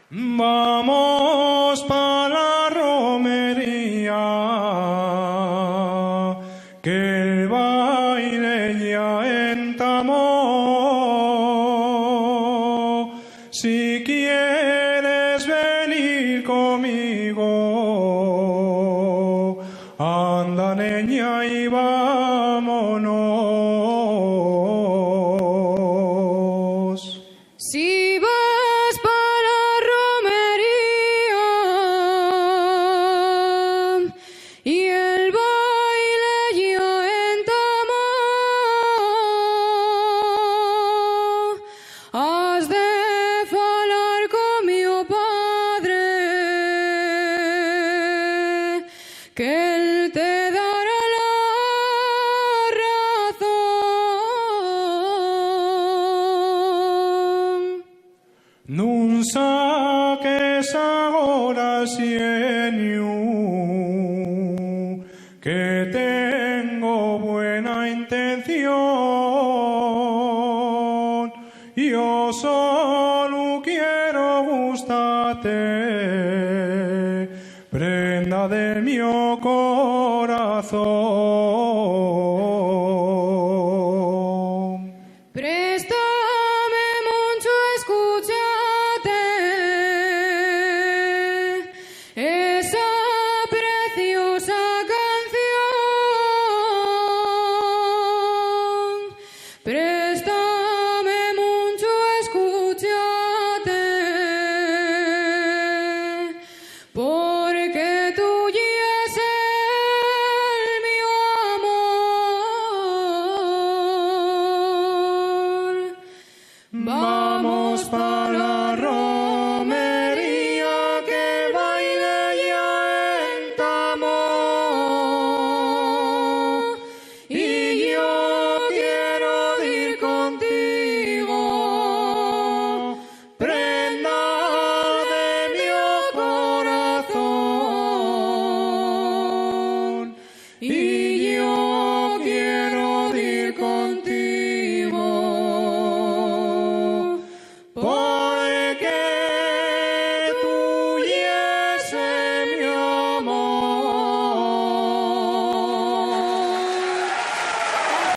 Vamos pa' la romería, que el baile ya entamó. Si quieres venir conmigo, anda niña y vámonos. Si vas para romería y el baile ya entamó, has de falar con mi padre, que él te dará la razón. Nun saques ahora señor, que tengo buena intención. Yo solo quiero gustarte, prenda de mi corazón. Préstame mucho, escúchate esa preciosa canción. Préstame mucho, escúchate, porque tuyo es el mi amor. Vamos pa' la romería, que el baile ya entamó. Y yo quiero ir contigo, prenda de mi corazón. Y